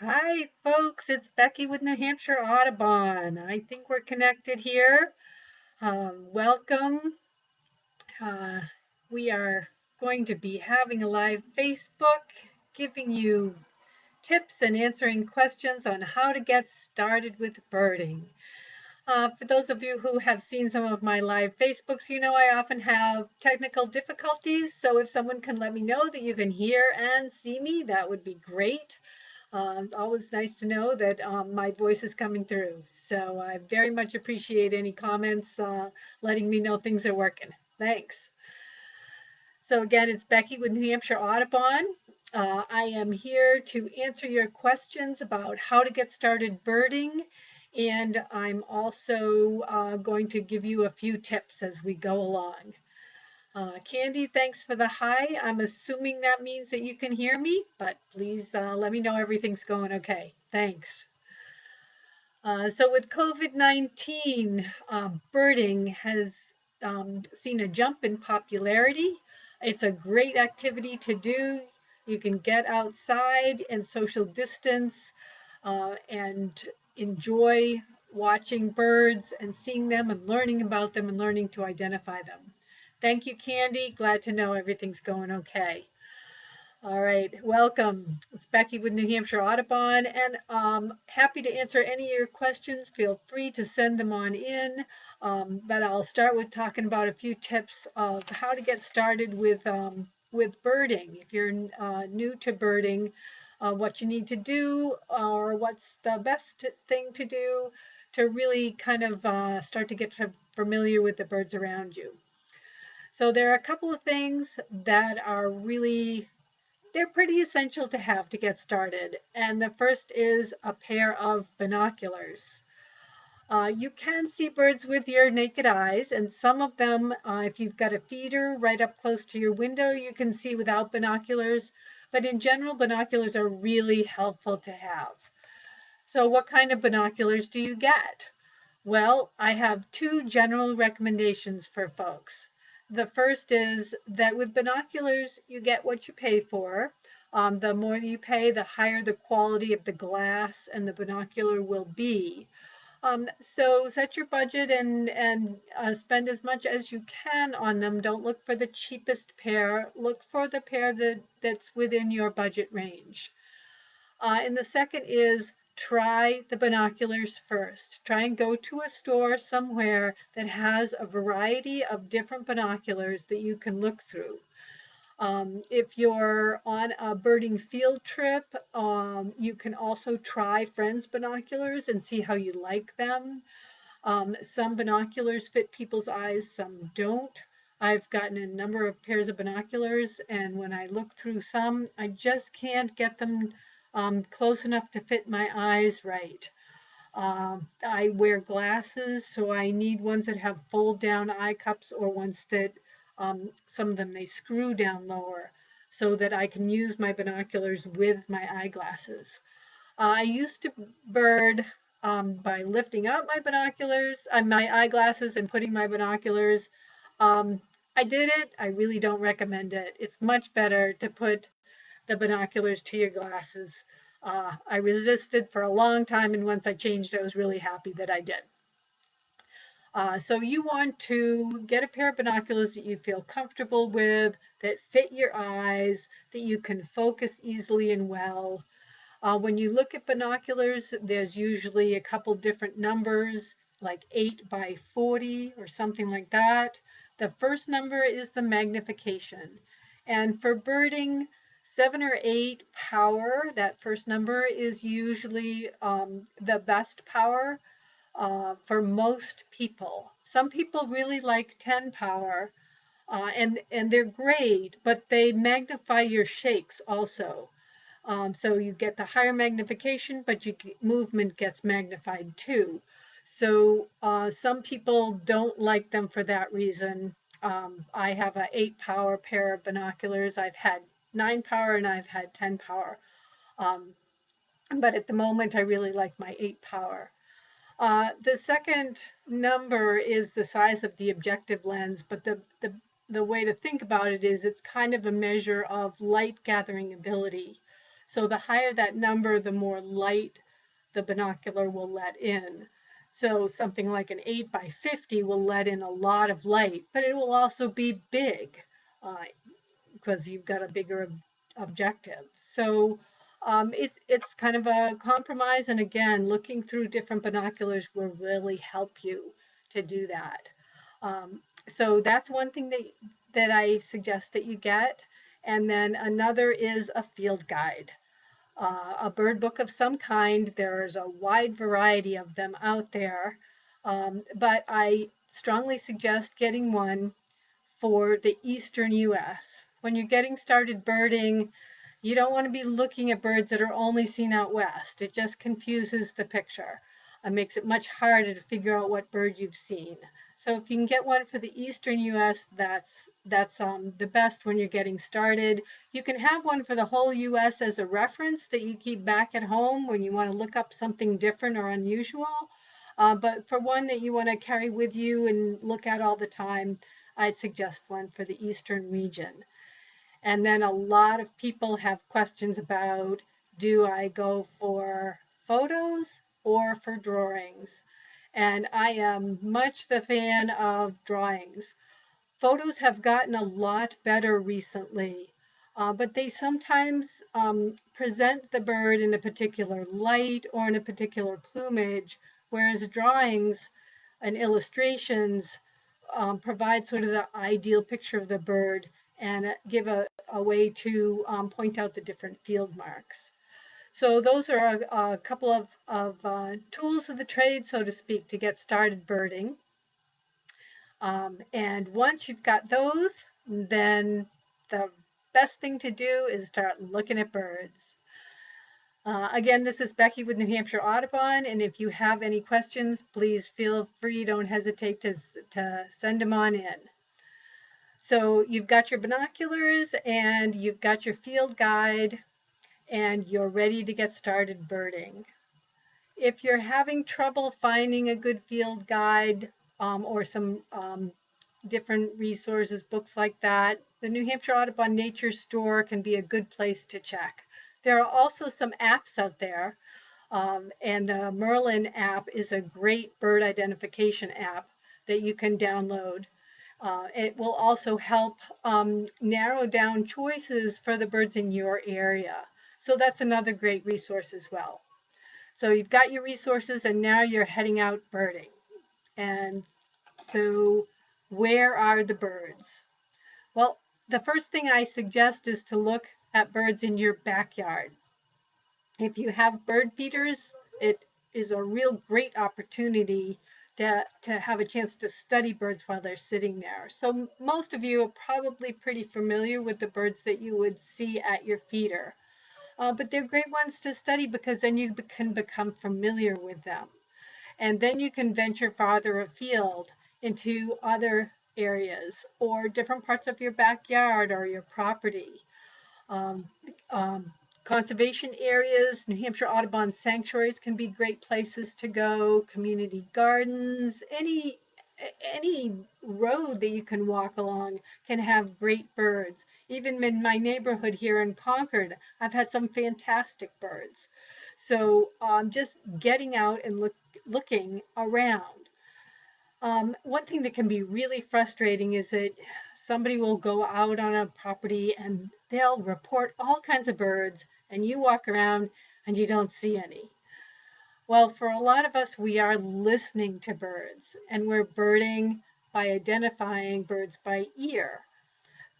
Hi, folks. It's Becky with New Hampshire Audubon. I think we're connected here. Welcome. Uh, we are going to be having a live Facebook, giving you tips and answering questions on how to get started with birding. For those of you who have seen some of my live Facebooks, you know I often have technical difficulties. So if someone can let me know that you can hear and see me, that would be great. It's always nice to know that my voice is coming through. So I very much appreciate any comments letting me know things are working. Thanks. So again, it's Becky with New Hampshire Audubon. I am here to answer your questions about how to get started birding. And I'm also going to give you a few tips as we go along. Candy, thanks for the hi. I'm assuming that means that you can hear me, but please let me know everything's going okay. Thanks. So with COVID-19, birding has seen a jump in popularity. It's a great activity to do. You can get outside and social distance and enjoy watching birds and seeing them and learning about them and learning to identify them. Thank you, Candy. Glad to know everything's going okay. All right, welcome. It's Becky with New Hampshire Audubon, and happy to answer any of your questions. Feel free to send them on in. But I'll start with talking about a few tips of how to get started with birding. If you're new to birding, what you need to do, or what's the best thing to do to really kind of start to get familiar with the birds around you. So there are a couple of things that are really they're pretty essential to have to get started. And the first is a pair of binoculars. You can see birds with your naked eyes, and some of them, if you've got a feeder right up close to your window, you can see without binoculars. But in general, binoculars are really helpful to have. So, what kind of binoculars do you get? Well, I have two general recommendations for folks. The first is that with binoculars, you get what you pay for. The more you pay, the higher the quality of the glass and the binocular will be. So set your budget and spend as much as you can on them. Don't look for the cheapest pair. Look for the pair that's within your budget range. And the second is try the binoculars first. Try and go to a store somewhere that has a variety of different binoculars that you can look through. If you're on a birding field trip, you can also try friends' binoculars and see how you like them. Some binoculars fit people's eyes, some don't. I've gotten a number of pairs of binoculars, and when I look through some, I just can't get them close enough to fit my eyes right. I wear glasses, so I need ones that have fold down eye cups or ones that some of them they screw down lower so that I can use my binoculars with my eyeglasses. I used to bird by lifting up my binoculars, my eyeglasses, and putting my binoculars. Um, I did it. I really don't recommend it. It's much better to put the binoculars to your glasses. I resisted for a long time, and once I changed, I was really happy that I did. So you want to get a pair of binoculars that you feel comfortable with, that fit your eyes, that you can focus easily and well. When you look at binoculars, there's usually a couple different numbers, like 8 by 40 or something like that. The first number is the magnification. And for birding, 7 or 8 power, that first number is usually the best power for most people. Some people really like 10 power, and they're great, but they magnify your shakes also. So you get the higher magnification, but your movement gets magnified too. So some people don't like them for that reason. I have an 8 power pair of binoculars. I've had 9 power and I've had 10 power. Um, but at the moment, I really like my 8 power. The second number is the size of the objective lens, but the way to think about it is it's kind of a measure of light gathering ability. So the higher that number, the more light the binocular will let in. So something like an 8 by 50 will let in a lot of light, but it will also be big because you've got a bigger objective. So it's kind of a compromise. And again, looking through different binoculars will really help you to do that. So that's one thing that I suggest that you get. And then another is a field guide, a bird book of some kind. There's a wide variety of them out there, but I strongly suggest getting one for the eastern US. When you're getting started birding, you don't want to be looking at birds that are only seen out west. It just confuses the picture. It makes it much harder to figure out what birds you've seen. So if you can get one for the eastern US, that's the best when you're getting started. You can have one for the whole US as a reference that you keep back at home when you want to look up something different or unusual. But for one that you want to carry with you and look at all the time, I'd suggest one for the eastern region. And then a lot of people have questions about, do I go for photos or for drawings? And I am much the fan of drawings. Photos have gotten a lot better recently, but they sometimes present the bird in a particular light or in a particular plumage, whereas drawings and illustrations provide sort of the ideal picture of the bird and give a way to point out the different field marks. So those are a couple of tools of the trade, so to speak, to get started birding. And once you've got those, then the best thing to do is start looking at birds. Again, this is Becky with New Hampshire Audubon, and if you have any questions, please feel free, don't hesitate to send them on in. So you've got your binoculars and you've got your field guide and you're ready to get started birding. If you're having trouble finding a good field guide or some different resources, books like that, the New Hampshire Audubon Nature Store can be a good place to check. There are also some apps out there, and the Merlin app is a great bird identification app that you can download. It will also help narrow down choices for the birds in your area. So that's another great resource as well. So you've got your resources and now you're heading out birding. And so where are the birds? Well, the first thing I suggest is to look at birds in your backyard. If you have bird feeders, it is a real great opportunity to have a chance to study birds while they're sitting there. So most of you are probably pretty familiar with the birds that you would see at your feeder. But they're great ones to study because then you can become familiar with them. And then you can venture farther afield into other areas or different parts of your backyard or your property. Um, um, Conservation areas, New Hampshire Audubon sanctuaries can be great places to go, community gardens, any road that you can walk along can have great birds. Even in my neighborhood here in Concord, I've had some fantastic birds. So just getting out and looking around. One thing that can be really frustrating is that somebody will go out on a property and they'll report all kinds of birds, and you walk around and you don't see any. Well, for a lot of us, we are listening to birds and we're birding by identifying birds by ear.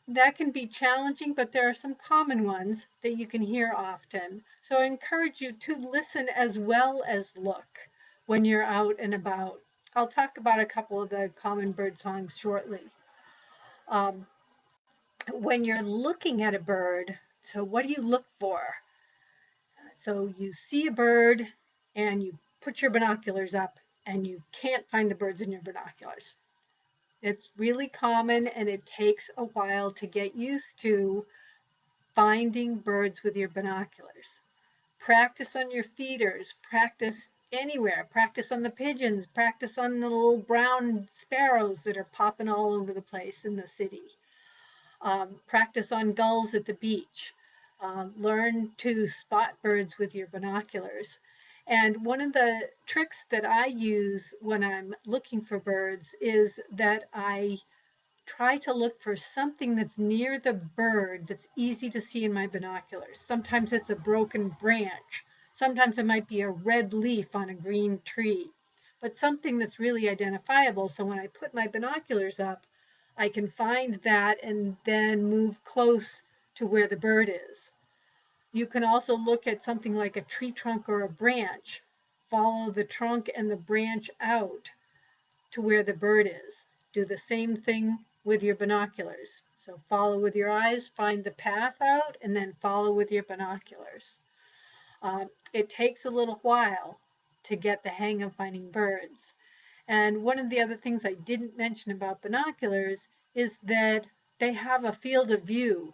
That can be challenging, but there are some common ones that you can hear often. So I encourage you to listen as well as look when you're out and about. I'll talk about a couple of the common bird songs shortly. Um, when you're looking at a bird, so what do you look for? So you see a bird and you put your binoculars up and you can't find the birds in your binoculars. It's really common and it takes a while to get used to finding birds with your binoculars. Practice on your feeders, practice anywhere, practice on the pigeons, practice on the little brown sparrows that are popping all over the place in the city. Practice on gulls at the beach. learn to spot birds with your binoculars. And one of the tricks that I use when I'm looking for birds is that I try to look for something that's near the bird that's easy to see in my binoculars. Sometimes it's a broken branch. Sometimes it might be a red leaf on a green tree, but something that's really identifiable. So when I put my binoculars up, I can find that and then move close to where the bird is. You can also look at something like a tree trunk or a branch. Follow the trunk and the branch out to where the bird is. Do the same thing with your binoculars. So follow with your eyes, find the path out, and then follow with your binoculars. It takes a little while to get the hang of finding birds. And one of the other things I didn't mention about binoculars is that they have a field of view.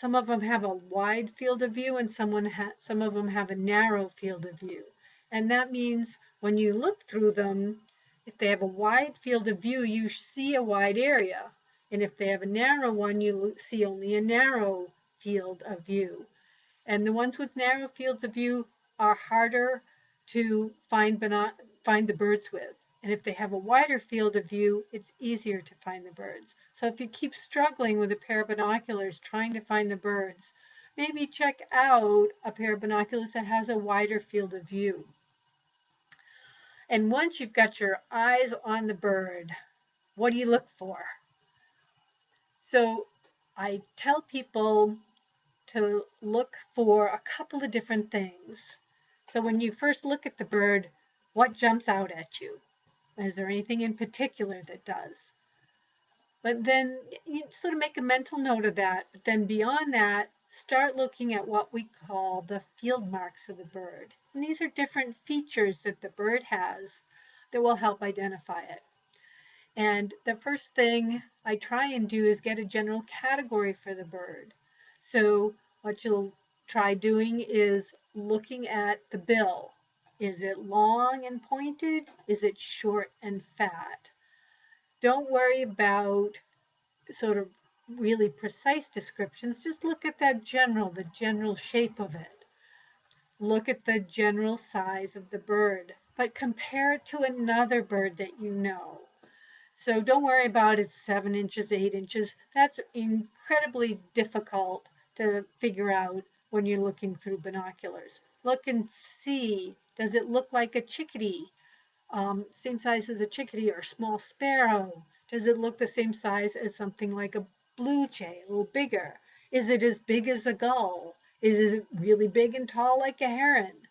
Some of them have a wide field of view and some of them have a narrow field of view. And that means when you look through them, if they have a wide field of view, you see a wide area. And if they have a narrow one, you see only a narrow field of view. And the ones with narrow fields of view are harder to find the birds with. And if they have a wider field of view, it's easier to find the birds. So if you keep struggling with a pair of binoculars trying to find the birds, maybe check out a pair of binoculars that has a wider field of view. And once you've got your eyes on the bird, what do you look for? So I tell people to look for a couple of different things. So when you first look at the bird, what jumps out at you? Is there anything in particular that does? But then you sort of make a mental note of that. But then beyond that, start looking at what we call the field marks of the bird. And these are different features that the bird has that will help identify it. And the first thing I try and do is get a general category for the bird. So what you'll try doing is looking at the bill. Is it long and pointed? Is it short and fat? Don't worry about sort of really precise descriptions. Just look at the general shape of it. Look at the general size of the bird, but compare it to another bird that you know. So don't worry about it's 7 inches, 8 inches. That's incredibly difficult to figure out when you're looking through binoculars. Look and see, does it look like a chickadee? Same size as a chickadee or a small sparrow? Does it look the same size as something like a blue jay, a little bigger? Is it as big as a gull? Is it really big and tall like a heron?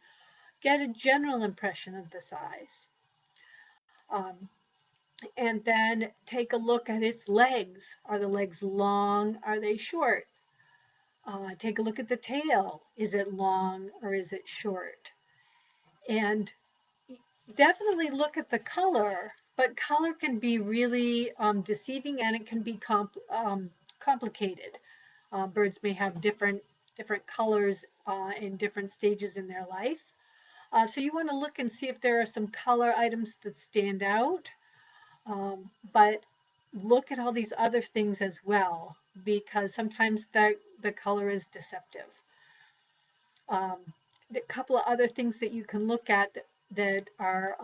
Get a general impression of the size. And then take a look at its legs. Are the legs long? Are they short? Take a look at the tail. Is it long or is it short? And definitely look at the color, but color can be really deceiving and it can be complicated. Birds may have different colors in different stages in their life. So you want to look and see if there are some color items that stand out. But look at all these other things as well, because sometimes the color is deceptive. A couple of other things that you can look at that are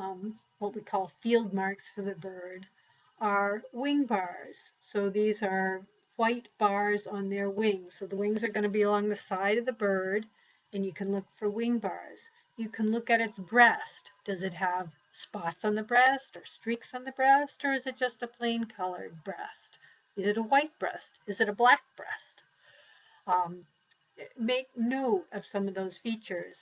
what we call field marks for the bird are wing bars. So these are white bars on their wings. So the wings are going to be along the side of the bird, and you can look for wing bars. You can look at its breast. Does it have spots on the breast or streaks on the breast, or is it just a plain colored breast? Is it a white breast? Is it a black breast? Make note of some of those features.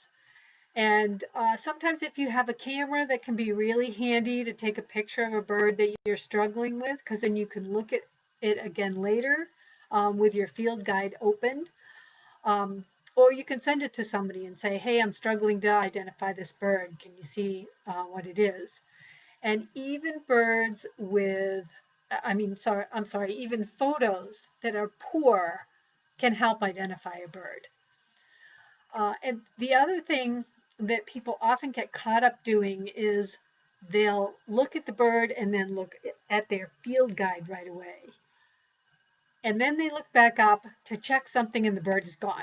And sometimes if you have a camera, that can be really handy to take a picture of a bird that you're struggling with, because then you can look at it again later with your field guide open. Or you can send it to somebody and say, hey, I'm struggling to identify this bird. Can you see what it is? And even birds with, even photos that are poor can help identify a bird. And the other thing that people often get caught up doing is they'll look at the bird and then look at their field guide right away. And then they look back up to check something and the bird is gone.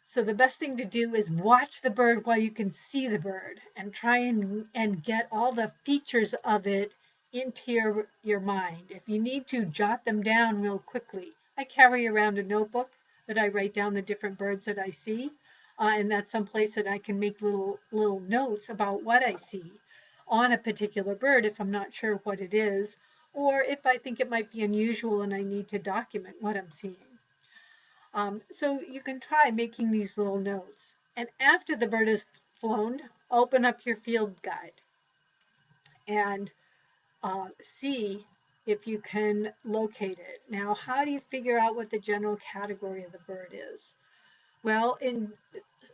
So the best thing to do is watch the bird while you can see the bird and try and get all the features of it into your mind. If you need to, jot them down real quickly. I carry around a notebook that I write down the different birds that I see, and that's someplace that I can make little notes about what I see on a particular bird if I'm not sure what it is, or if I think it might be unusual and I need to document what I'm seeing. So you can try making these little notes. And after the bird is flown, open up your field guide and see if you can locate it. Now, how do you figure out what the general category of the bird is? Well,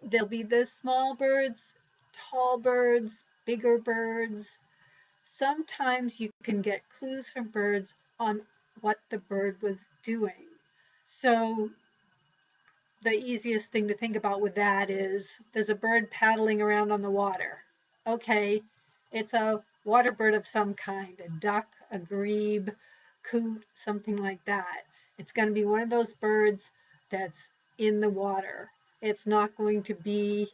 there'll be the small birds, tall birds, bigger birds. Sometimes you can get clues from birds on what the bird was doing. So the easiest thing to think about with that is there's a bird paddling around on the water. Okay, it's a water bird of some kind, a duck, a grebe, coot, something like that. It's going to be one of those birds that's in the water. It's not going to be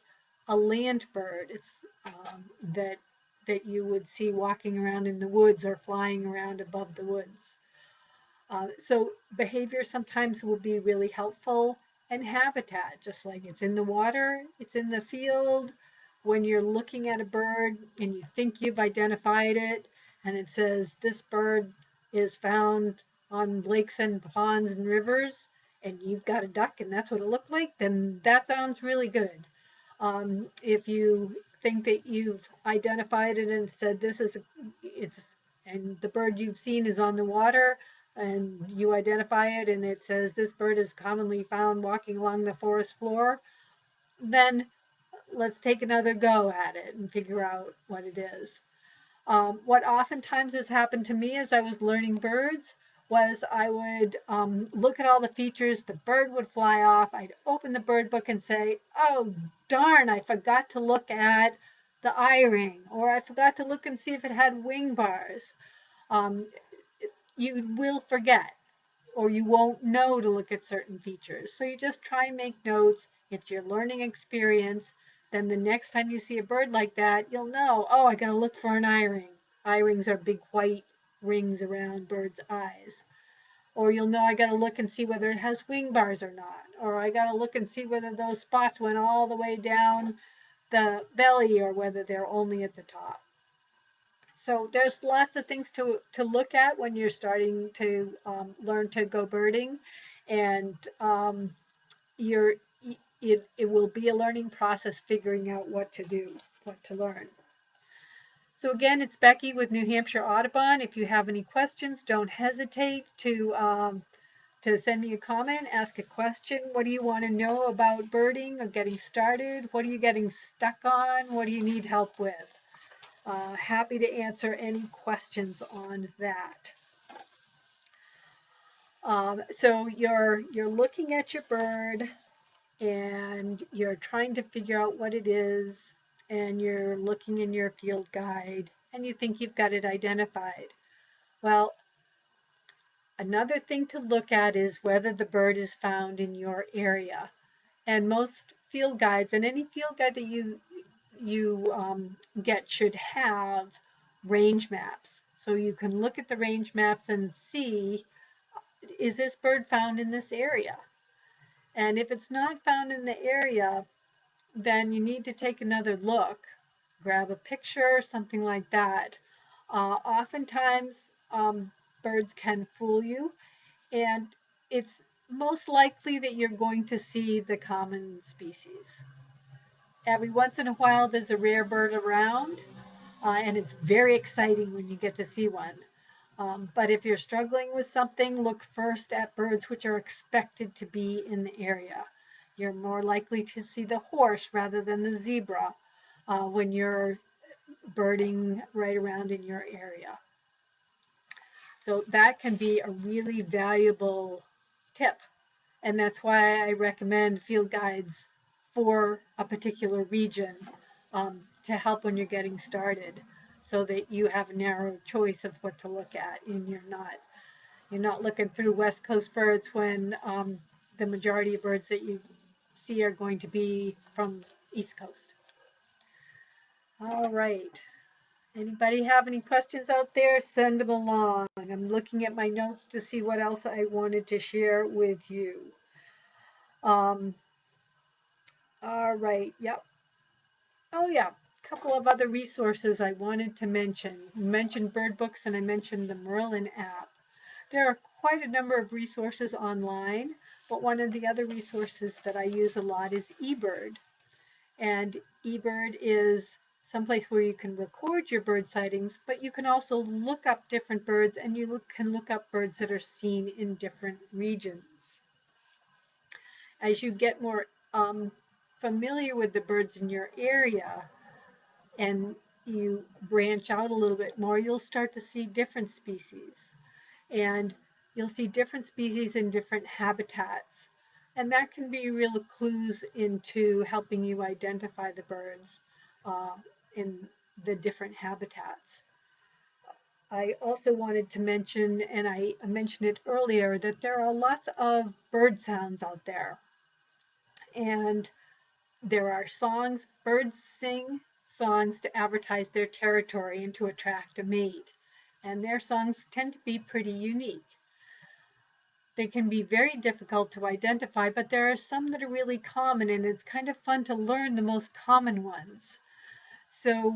a land bird. It's that you would see walking around in the woods or flying around above the woods. So behavior sometimes will be really helpful, and habitat, just like it's in the water, it's in the field. When you're looking at a bird and you think you've identified it, and it says this bird is found on lakes and ponds and rivers, and you've got a duck and that's what it looked like, then that sounds really good. If you think that you've identified it and said this is it's and the bird you've seen is on the water, and you identify it and it says this bird is commonly found walking along the forest floor, then let's take another go at it and figure out what it is. What oftentimes has happened to me as I was learning birds was I would look at all the features, the bird would fly off, I'd open the bird book and say, oh darn, I forgot to look at the eye ring, or I forgot to look and see if it had wing bars. Um, you will forget, or you won't know to look at certain features. So you just try and make notes. It's your learning experience. Then the next time you see a bird like that, you'll know, oh, I got to look for an eye ring. Eye rings are big white rings around birds' eyes. Or you'll know I got to look and see whether it has wing bars or not. Or I got to look and see whether those spots went all the way down the belly or whether they're only at the top. So there's lots of things to look at when you're starting to learn to go birding, and you're it will be a learning process figuring out what to do, what to learn. So again, it's Becky with New Hampshire Audubon. If you have any questions, don't hesitate to send me a comment, ask a question. What do you want to know about birding or getting started? What are you getting stuck on? What do you need help with? Happy to answer any questions on that. So you're looking at your bird and you're trying to figure out what it is, and you're looking in your field guide and you think you've got it identified. Well, another thing to look at is whether the bird is found in your area. And most field guides, and any field guide that you get, should have range maps. So you can look at the range maps and see, is this bird found in this area? And if it's not found in the area, then you need to take another look, grab a picture, something like that. Oftentimes, birds can fool you, and it's most likely that you're going to see the common species. Every once in a while, there's a rare bird around, and it's very exciting when you get to see one. But if you're struggling with something, look first at birds which are expected to be in the area. You're more likely to see the horse rather than the zebra when you're birding right around in your area. So that can be a really valuable tip. And that's why I recommend field guides for a particular region to help when you're getting started, so that you have a narrow choice of what to look at, and you're not looking through West Coast birds when the majority of birds that you see are going to be from East Coast. All right. Anybody have any questions out there? Send them along. I'm looking at my notes to see what else I wanted to share with you. All right. Yep. Oh, yeah. A couple of other resources I wanted to mention. You mentioned bird books and I mentioned the Merlin app. There are quite a number of resources online, but one of the other resources that I use a lot is eBird. And eBird is someplace where you can record your bird sightings, but you can also look up different birds and you can look up birds that are seen in different regions. As you get more familiar with the birds in your area and you branch out a little bit more, you'll start to see different species. And you'll see different species in different habitats. And that can be real clues into helping you identify the birds in the different habitats. I also wanted to mention, and I mentioned it earlier, that there are lots of bird sounds out there. And there are songs, birds sing songs to advertise their territory and to attract a mate. And their songs tend to be pretty unique. They can be very difficult to identify, but there are some that are really common, and it's kind of fun to learn the most common ones. So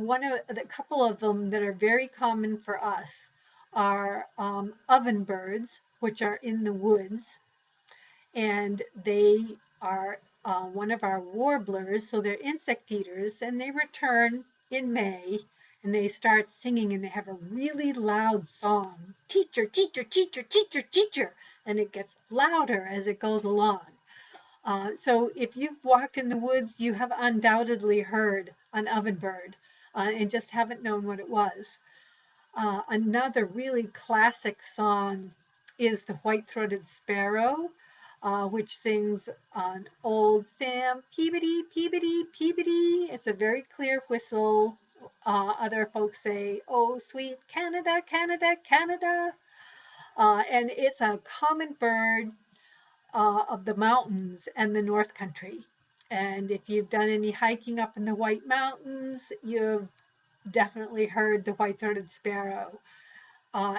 a couple of them that are very common for us are oven birds, which are in the woods, and they are one of our warblers. So they're insect eaters, and they return in May, and they start singing, and they have a really loud song, teacher, teacher, teacher, teacher, teacher, and it gets louder as it goes along. So if you've walked in the woods, you have undoubtedly heard an ovenbird and just haven't known what it was. Another really classic song is the White-Throated Sparrow, which sings on Old Sam Peabody, Peabody, Peabody. It's a very clear whistle. Other folks say, oh, sweet Canada, Canada, Canada. And it's a common bird of the mountains and the North Country. And if you've done any hiking up in the White Mountains, you've definitely heard the White-Throated Sparrow.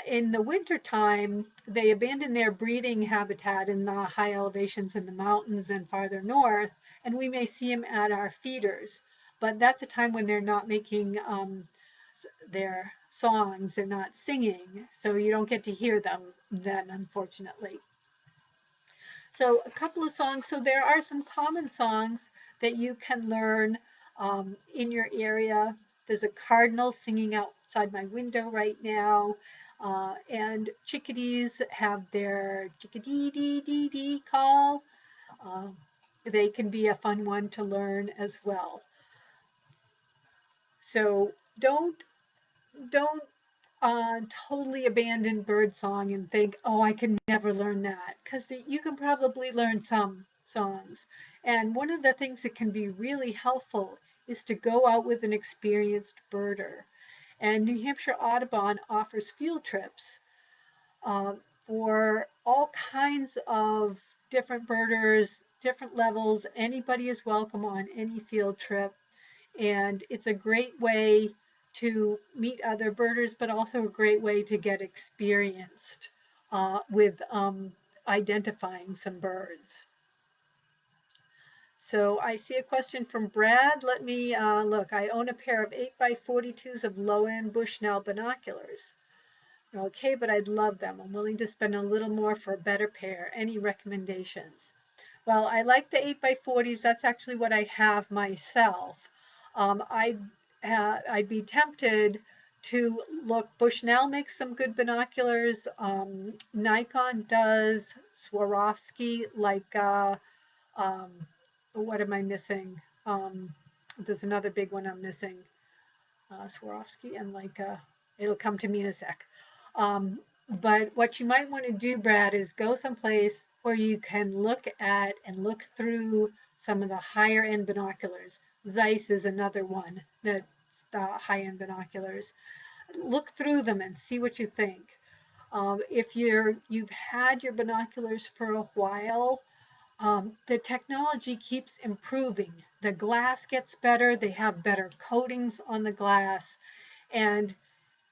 In the wintertime, they abandon their breeding habitat in the high elevations in the mountains and farther north, and we may see them at our feeders. But that's a time when they're not making their songs, they're not singing, so you don't get to hear them then, unfortunately. So a couple of songs. So there are some common songs that you can learn in your area. There's a cardinal singing outside my window right now. And chickadees have their chickadee-dee-dee-dee call. They can be a fun one to learn as well. So don't totally abandon birdsong and think, oh, I can never learn that, because you can probably learn some songs. And one of the things that can be really helpful is to go out with an experienced birder. And New Hampshire Audubon offers field trips uh, for all kinds of different birders, different levels. Anybody is welcome on any field trip. And it's a great way to meet other birders, but also a great way to get experienced with identifying some birds. So I see a question from Brad. Let me look. I own a pair of 8x42s of low-end Bushnell binoculars. Okay, but I'd love them. I'm willing to spend a little more for a better pair. Any recommendations? Well, I like the 8x40s. That's actually what I have myself. I'd be tempted to look. Bushnell makes some good binoculars. Nikon does. Swarovski, um, what am I missing? There's another big one I'm missing. Swarovski and it'll come to me in a sec. Um, but what you might want to do, Brad, is go someplace where you can look at and look through some of the higher end binoculars. Zeiss is another one that's high end binoculars. Look through them and see what you think. If you've had your binoculars for a while, The technology keeps improving. The glass gets better, they have better coatings on the glass, and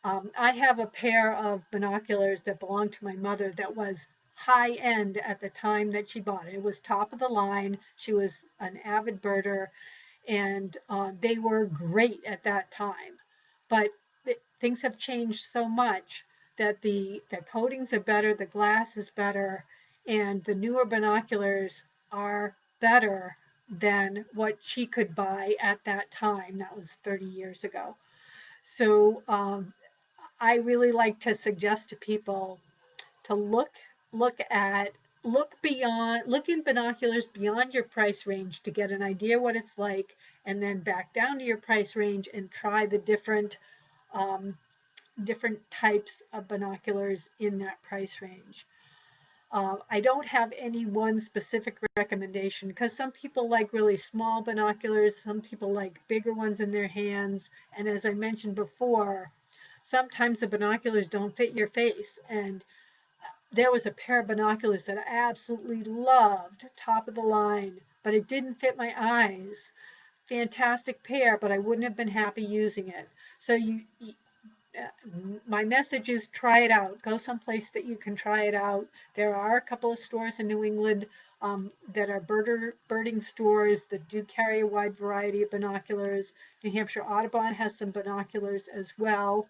I have a pair of binoculars that belonged to my mother that was high end at the time that she bought it. It was top of the line. She was an avid birder, and they were great at that time. But things have changed so much that the coatings are better, the glass is better, and the newer binoculars are better than what she could buy at that time. That was 30 years ago. So I really like to suggest to people to look in binoculars beyond your price range to get an idea what it's like, and then back down to your price range and try the um, different types of binoculars in that price range. I don't have any one specific recommendation because some people like really small binoculars, some people like bigger ones in their hands, and as I mentioned before, sometimes the binoculars don't fit your face. And there was a pair of binoculars that I absolutely loved, top of the line, but it didn't fit my eyes. Fantastic pair, but I wouldn't have been happy using it. So my message is try it out. Go someplace that you can try it out. There are a couple of stores in New England that are birding stores that do carry a wide variety of binoculars. New Hampshire Audubon has some binoculars as well.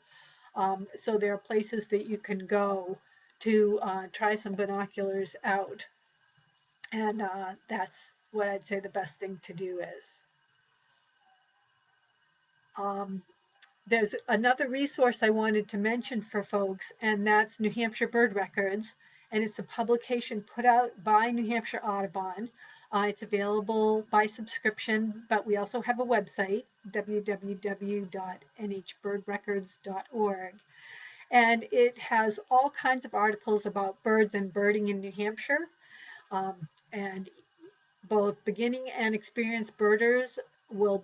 So there are places that you can go to try some binoculars out. And that's what I'd say the best thing to do is. Um, there's another resource I wanted to mention for folks, and that's New Hampshire Bird Records. And it's a publication put out by New Hampshire Audubon. It's available by subscription, but we also have a website, www.nhbirdrecords.org. And it has all kinds of articles about birds and birding in New Hampshire. And both beginning and experienced birders will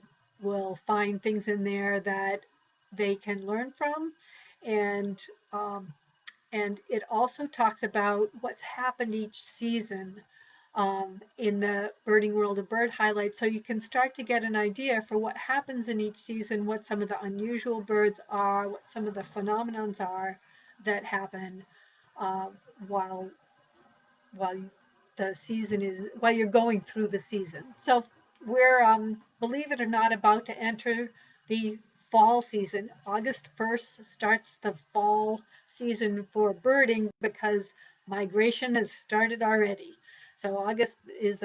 find things in there that they can learn from, and um, and it also talks about what's happened each season in the birding world of bird highlights, so you can start to get an idea for what happens in each season, what some of the unusual birds are, what some of the phenomenons are that happen uh, while while the season is while you're going through the season. So we're believe it or not about to enter the fall season. August 1st starts the fall season for birding because migration has started already. So August is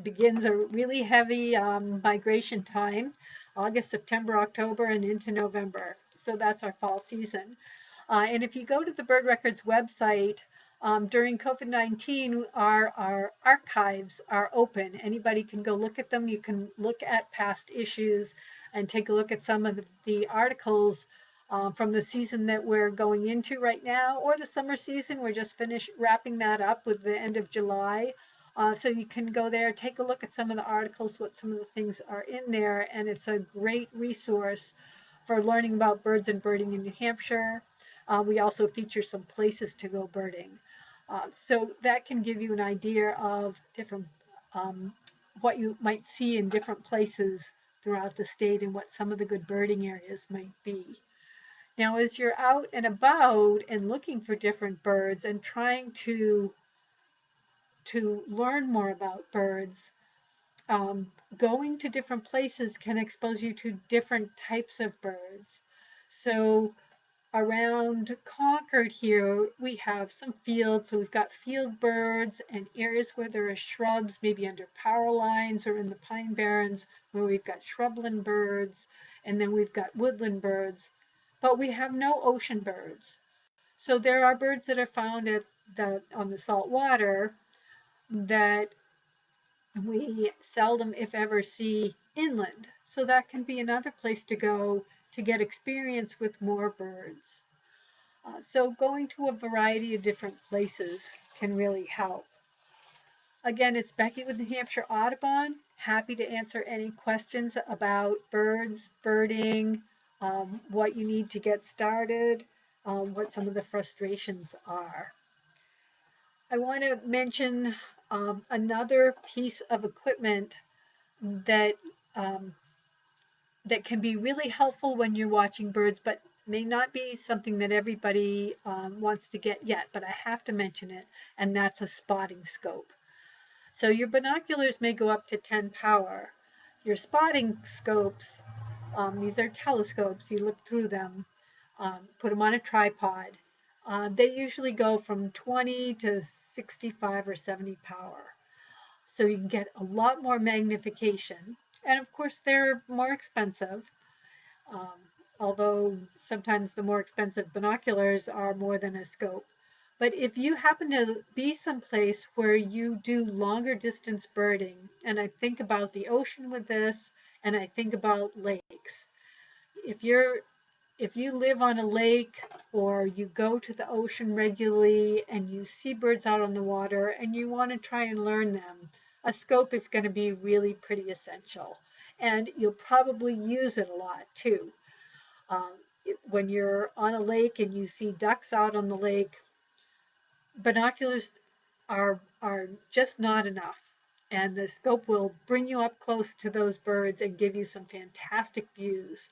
begins a really heavy migration time, August, September, October, and into November. So that's our fall season. And if you go to the Bird Records website, during COVID-19, our archives are open. Anybody can go look at them. You can look at past issues and take a look at some of the articles from the season that we're going into right now, or the summer season. We're just finished wrapping that up with the end of July. So you can go there, take a look at some of the articles, what some of the things are in there, and it's a great resource for learning about birds and birding in New Hampshire. We also feature some places to go birding. So that can give you an idea of different, um, what you might see in different places throughout the state and what some of the good birding areas might be. Now, as you're out and about and looking for different birds and trying to learn more about birds, going to different places can expose you to different types of birds. So around Concord here, we have some fields. So we've got field birds and areas where there are shrubs, maybe under power lines or in the pine barrens, where we've got shrubland birds, and then we've got woodland birds. But we have no ocean birds. So there are birds that are found on the salt water that we seldom, if ever, see inland. So that can be another place to go to get experience with more birds. So going to a variety of different places can really help. Again, it's Becky with New Hampshire Audubon. Happy to answer any questions about birds, birding, what you need to get started, what some of the frustrations are. I want to mention Another piece of equipment that um, that can be really helpful when you're watching birds, but may not be something that everybody wants to get yet, but I have to mention it, and that's a spotting scope. So your binoculars may go up to 10 power. Your spotting scopes, these are telescopes, you look through them, put them on a tripod. They usually go from 20 to 65 or 70 power. So you can get a lot more magnification. And of course, they're more expensive, um, although sometimes the more expensive binoculars are more than a scope. But if you happen to be someplace where you do longer distance birding, and I think about the ocean with this, and I think about lakes. If you're if you live on a lake or you go to the ocean regularly and you see birds out on the water and you want to try and learn them, a scope is going to be really pretty essential. And you'll probably use it a lot too. Um, when you're on a lake and you see ducks out on the lake, binoculars are just not enough. And the scope will bring you up close to those birds and give you some fantastic views,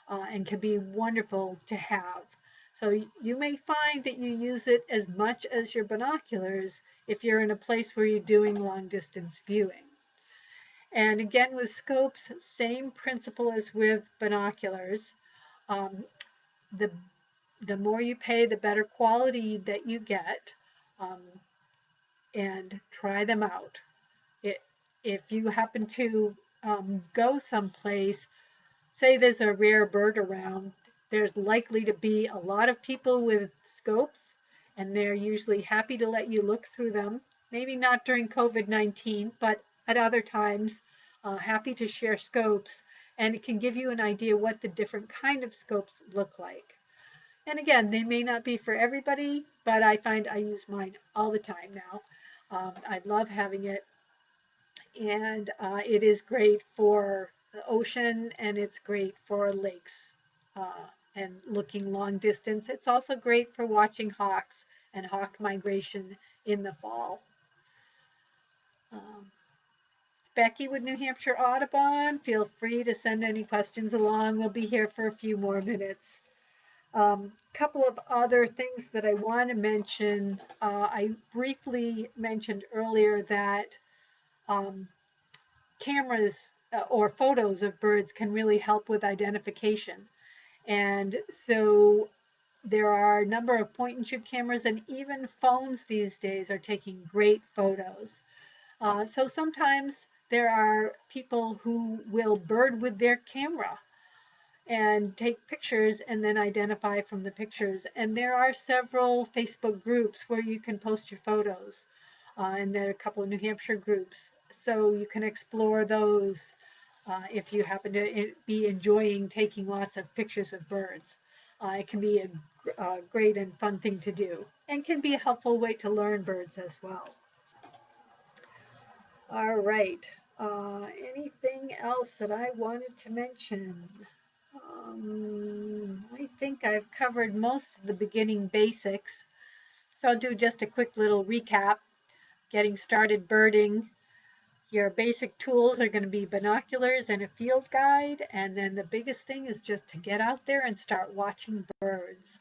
and can be wonderful to have. So you may find that you use it as much as your binoculars if you're in a place where you're doing long distance viewing. And again, with scopes, same principle as with binoculars. Um, the the more you pay, the better quality that you get, um, and try them out. It, if you happen to go someplace, say there's a rare bird around, there's likely to be a lot of people with scopes, and they're usually happy to let you look through them. Maybe not during COVID-19, but at other times, happy to share scopes, and it can give you an idea what the different kind of scopes look like. And again, they may not be for everybody, but I find I use mine all the time now. I love having it, and it is great for the ocean and it's great for lakes, and looking long distance. It's also great for watching hawks and hawk migration in the fall. Um, Becky with New Hampshire Audubon, feel free to send any questions along. We'll be here for a few more minutes. Couple of other things that I want to mention. I briefly mentioned earlier that um, cameras or photos of birds can really help with identification. And so there are a number of point and shoot cameras, and even phones these days are taking great photos. So sometimes there are people who will bird with their camera and take pictures and then identify from the pictures. And there are several Facebook groups where you can post your photos, and there are a couple of New Hampshire groups. So you can explore those if you happen to be enjoying taking lots of pictures of birds. It can be a great and fun thing to do, and can be a helpful way to learn birds as well. All right. Anything else that I wanted to mention? I think I've covered most of the beginning basics. So I'll do just a quick little recap. Getting started birding. Your basic tools are going to be binoculars and a field guide. And then the biggest thing is just to get out there and start watching birds.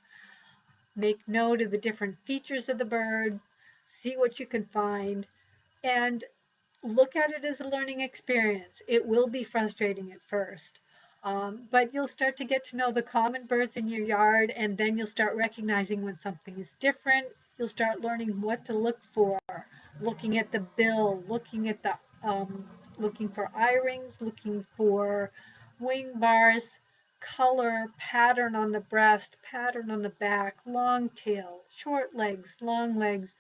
Make note of the different features of the bird. See what you can find. And look at it as a learning experience. It will be frustrating at first, but you'll start to get to know the common birds in your yard, and then you'll start recognizing when something is different. You'll start learning what to look for, looking at the bill, looking at the looking for eye rings, looking for wing bars, color, pattern on the breast, pattern on the back, long tail, short legs, long legs.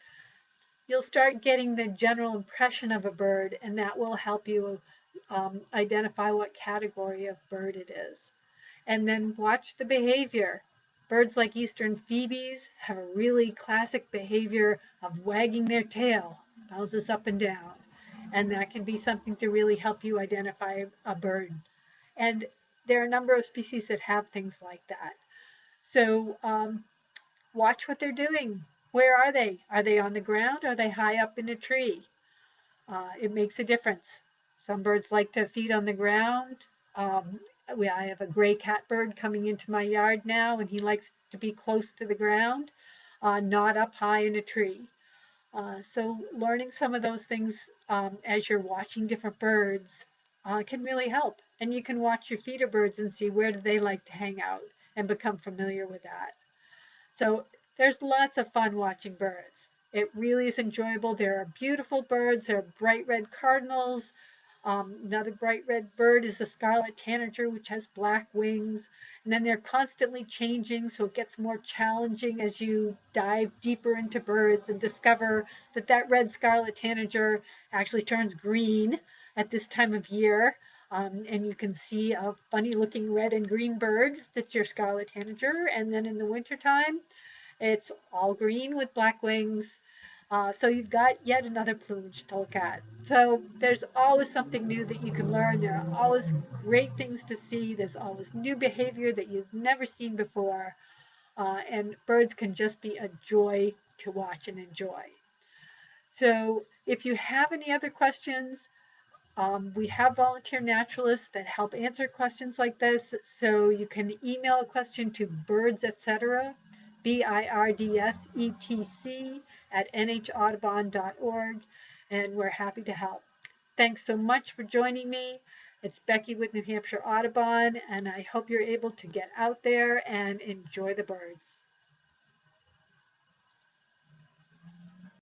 You'll start getting the general impression of a bird, and that will help you identify what category of bird it is. And then watch the behavior. Birds like eastern phoebes have a really classic behavior of wagging their tail, bounces up and down. And that can be something to really help you identify a bird. And there are a number of species that have things like that. So watch what they're doing. Where are they? Are they on the ground? Are they high up in a tree? it makes a difference. Some birds like to feed on the ground. Um, I have a gray catbird coming into my yard now, and he likes to be close to the ground, not up high in a tree. So learning some of those things as you're watching different birds can really help. And you can watch your feeder birds and see where do they like to hang out and become familiar with that. So there's lots of fun watching birds. It really is enjoyable. There are beautiful birds. There are bright red cardinals. Another bright red bird is the scarlet tanager, which has black wings. And then they're constantly changing, so it gets more challenging as you dive deeper into birds and discover that that red scarlet tanager actually turns green at this time of year. And you can see a funny looking red and green bird that's your scarlet tanager. And then in the wintertime, it's all green with black wings. So you've got yet another plumage to look at. So there's always something new that you can learn. There are always great things to see. There's always new behavior that you've never seen before. And birds can just be a joy to watch and enjoy. So if you have any other questions, we have volunteer naturalists that help answer questions like this. So you can email a question to birdsetc, BIRDSETC at nhaudubon.org, and we're happy to help. Thanks so much for joining me. It's Becky with New Hampshire Audubon, and I hope you're able to get out there and enjoy the birds.